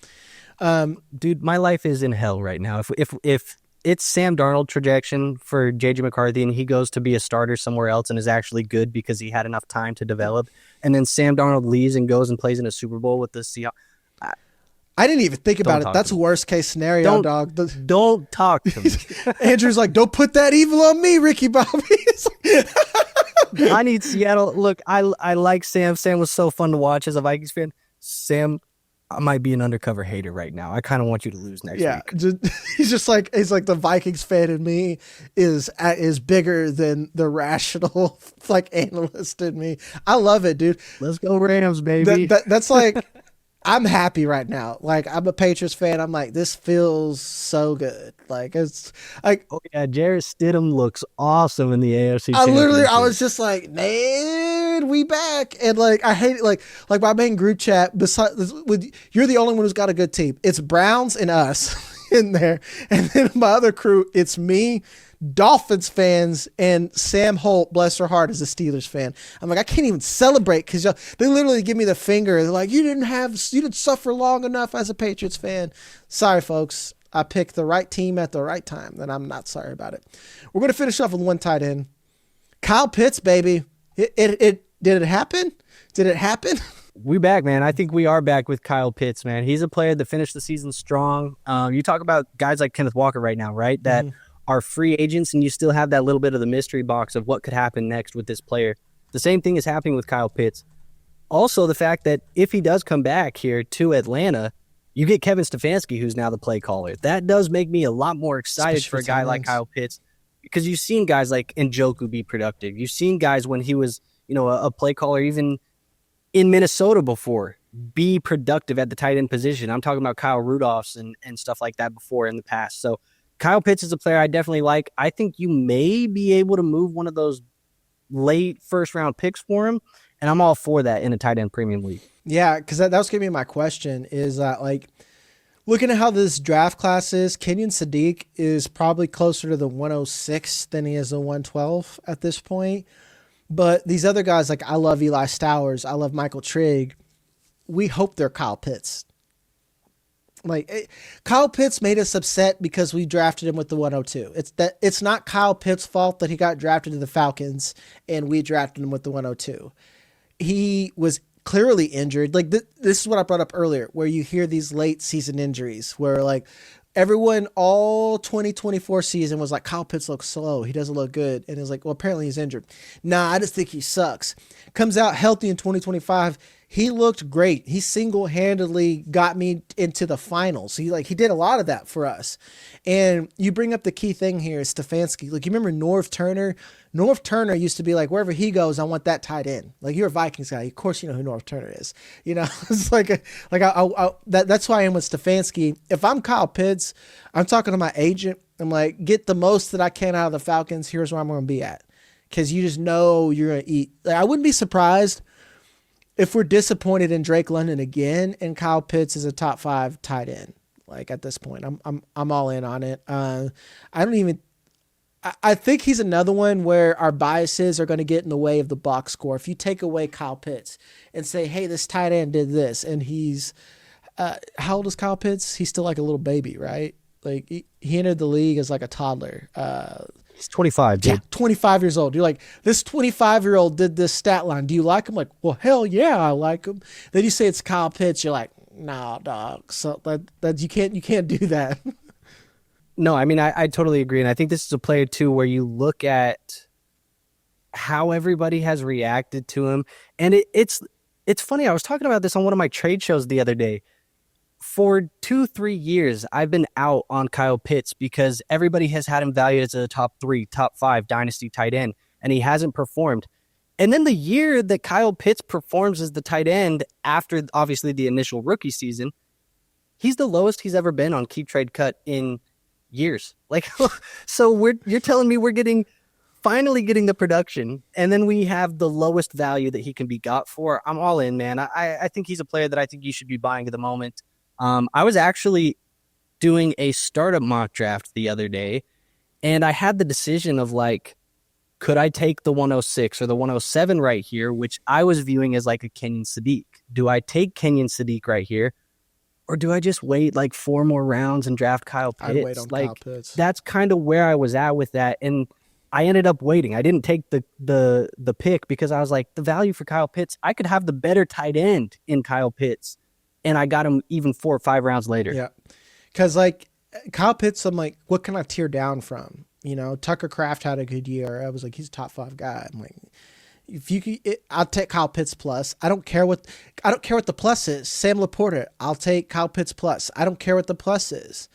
Dude, my life is in hell right now. If it's Sam Darnold trajectory for JJ McCarthy and he goes to be a starter somewhere else and is actually good because he had enough time to develop, and then Sam Darnold leaves and goes and plays in a Super Bowl with the Seahawks. I didn't even think about it. That's a worst case scenario, dog. Don't talk to me. Andrew's like, don't put that evil on me, Ricky Bobby. I need Seattle. Look, I like Sam. Sam was so fun to watch as a Vikings fan. Sam, I might be an undercover hater right now. I kind of want you to lose next week. He's like the Vikings fan in me is bigger than the rational like analyst in me. I love it, dude. Let's go Rams, baby. That's like, I'm happy right now. Like, I'm a Patriots fan. I'm like, this feels so good. Like, it's like, oh yeah, Jarrett Stidham looks awesome in the AFC. I was just like, man, we back. And like, I hate it. Like my main group chat, you're the only one who's got a good team. It's Browns and us in there. And then my other crew, it's me, Dolphins fans, and Sam Holt, bless her heart, is a Steelers fan. I'm like, I can't even celebrate because they literally give me the finger. They're like, you didn't suffer long enough as a Patriots fan. Sorry, folks. I picked the right team at the right time, and I'm not sorry about it. We're going to finish off with one tight end. Kyle Pitts, baby. Did it happen? Did it happen? We back, man. I think we are back with Kyle Pitts, man. He's a player that finished the season strong. You talk about guys like Kenneth Walker right now, right? That are free agents, and you still have that little bit of the mystery box of what could happen next with this player. The same thing is happening with Kyle Pitts. Also, the fact that if he does come back here to Atlanta, you get Kevin Stefanski, who's now the play caller. That does make me a lot more excited Especially for a guy like Kyle Pitts, because you've seen guys like Njoku be productive. You've seen guys when he was, a play caller, even in Minnesota before, be productive at the tight end position. I'm talking about Kyle Rudolph's and stuff like that before in the past. So Kyle Pitts is a player I definitely like. I think you may be able to move one of those late first-round picks for him, and I'm all for that in a tight end premium league. Yeah, because that was going to be my question is looking at how this draft class is, Kenyon Sadiq is probably closer to the 106 than he is the 112 at this point. But these other guys, like I love Eli Stowers, I love Michael Trigg, we hope they're Kyle Pitts. Kyle Pitts made us upset because we drafted him with the 102. It's not Kyle Pitts' fault that he got drafted to the Falcons and we drafted him with the 102. He was clearly injured. This is what I brought up earlier, where you hear these late season injuries where everyone all 2024 season was like, Kyle Pitts looks slow. He doesn't look good. And it's like, well, apparently he's injured. Nah, I just think he sucks. Comes out healthy in 2025. He looked great. He single-handedly got me into the finals. He did a lot of that for us. And you bring up the key thing here is Stefanski. You remember Norv Turner? Norv Turner used to be like, wherever he goes, I want that tight end. You're a Vikings guy. Of course you know who Norv Turner is. It's that's why I am with Stefanski. If I'm Kyle Pitts, I'm talking to my agent. I'm like, get the most that I can out of the Falcons. Here's where I'm going to be at. Because you just know you're going to eat. I wouldn't be surprised if we're disappointed in Drake London again and Kyle Pitts is a top 5 tight end. At this point, I'm all in on it. I think he's another one where our biases are going to get in the way of the box score. If you take away Kyle Pitts and say, hey, this tight end did this, and he's how old is Kyle Pitts? He's still like a little baby, right? He entered the league as like a toddler. He's 25, dude. Yeah, 25 years old. You're like, this 25-year-old did this stat line. Do you like him? Like, well, hell yeah, I like him. Then you say it's Kyle Pitts. You're like, nah, dog. So that you can't do that. No, I mean, I totally agree. And I think this is a player, too, where you look at how everybody has reacted to him. And it's funny. I was talking about this on one of my trade shows the other day. For 2-3 years, I've been out on Kyle Pitts because everybody has had him valued as a top 3, top 5 dynasty tight end, and he hasn't performed. And then the year that Kyle Pitts performs as the tight end after, obviously, the initial rookie season, he's the lowest he's ever been on Keep Trade Cut in years. So you're telling me we're finally getting the production, and then we have the lowest value that he can be got for. I'm all in, man. I think he's a player that I think you should be buying at the moment. I was actually doing a startup mock draft the other day, and I had the decision of could I take the 106 or the 107 right here, which I was viewing as like a Kenyon Sadiq. Do I take Kenyon Sadiq right here, or do I just wait 4 more rounds and draft Kyle Pitts? I'd wait on Kyle Pitts. That's kind of where I was at with that, and I ended up waiting. I didn't take the pick because I was like, the value for Kyle Pitts, I could have the better tight end in Kyle Pitts. And I got him even 4 or 5 rounds later. Yeah. Because, Kyle Pitts, I'm like, what can I tear down from? Tucker Kraft had a good year. I was like, he's a top 5 guy. I'm like, if you could, I'll take Kyle Pitts plus. I don't care what the plus is. Sam Laporta, I'll take Kyle Pitts plus. I don't care what the plus is.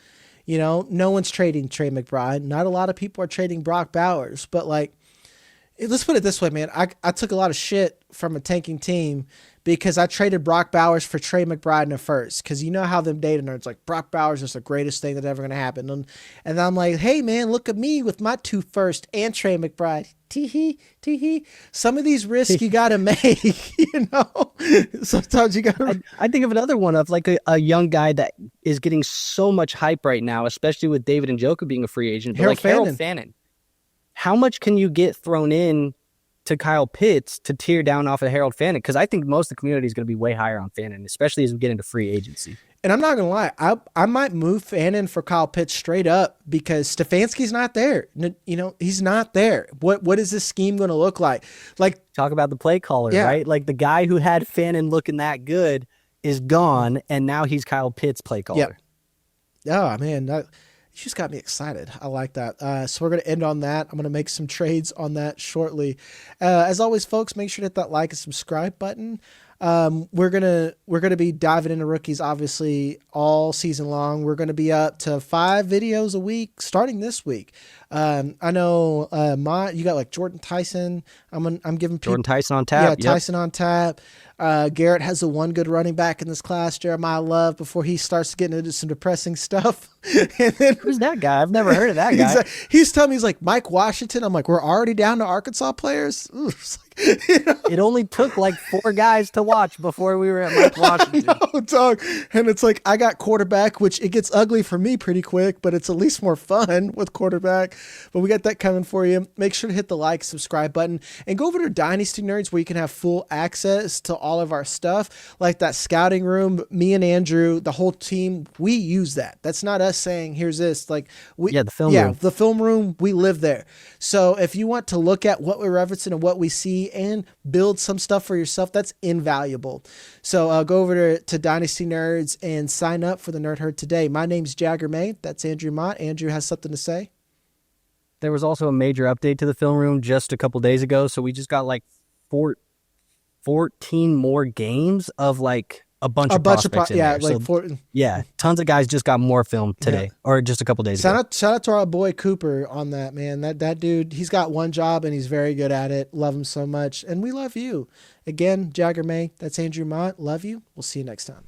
No one's trading Trey McBride. Not a lot of people are trading Brock Bowers. But, let's put it this way, man. I took a lot of shit from a tanking team because I traded Brock Bowers for Trey McBride in the first. Because you know how them data nerds Brock Bowers is the greatest thing that's ever going to happen. And I'm like, hey, man, look at me with my 2 first and Trey McBride. Tee-hee. Some of these risks you got to make, Sometimes you got to... I think of another one of a young guy that is getting so much hype right now, especially with David Njoku being a free agent. But Harold Fannin. How much can you get thrown in to Kyle Pitts to tear down off of Harold Fannin? Because I think most of the community is going to be way higher on Fannin, especially as we get into free agency. And I'm not gonna lie, I might move Fannin for Kyle Pitts straight up because Stefanski's not there. He's not there. What is this scheme gonna look like? Like, talk about the play caller, Yeah. right? Like the guy who had Fannin looking that good is gone, and now he's Kyle Pitts' play caller. Oh man, you just got me excited. I like that. So we're gonna end on that. I'm gonna make some trades on that shortly. As always, folks, make sure to hit that like and subscribe button. We're gonna be diving into rookies obviously all season long. We're gonna be up to 5 videos a week starting this week. I know Mott, you got like Jordan Tyson. I'm giving people Jordan Tyson on tap. Yeah, Tyson on tap. Garrett has the one good running back in this class, Jeremiah Love, before he starts getting into some depressing stuff. And then Who's that guy? I've never heard of that guy. he's telling me, he's like, Mike Washington. I'm like, we're already down to Arkansas players. Ooh, it's like, It only took like 4 guys to watch before we were at Mike Washington. No, dog. And it's like, I got quarterback, which it gets ugly for me pretty quick, but it's at least more fun with quarterback. But we got that coming for you. Make sure to hit the like, subscribe button, and go over to Dynasty Nerds where you can have full access to all of our stuff, like that scouting room. Me and Andrew, the whole team, we use that. That's not us saying, here's this. Like the film room. The film room, we live there. So if you want to look at what we're referencing and what we see and build some stuff for yourself, that's invaluable. So go over to Dynasty Nerds and sign up for the Nerd Herd today. My name's Jagger May. That's Andrew Mott. Andrew has something to say. There was also a major update to the film room just a couple days ago. So we just got like 14 more games of like a bunch of prospects in there. Tons of guys just got more film today or just a couple days ago. Shout out to our boy Cooper on that, man. That dude, he's got one job and he's very good at it. Love him so much. And we love you. Again, Jagger May, that's Andrew Mott. Love you. We'll see you next time.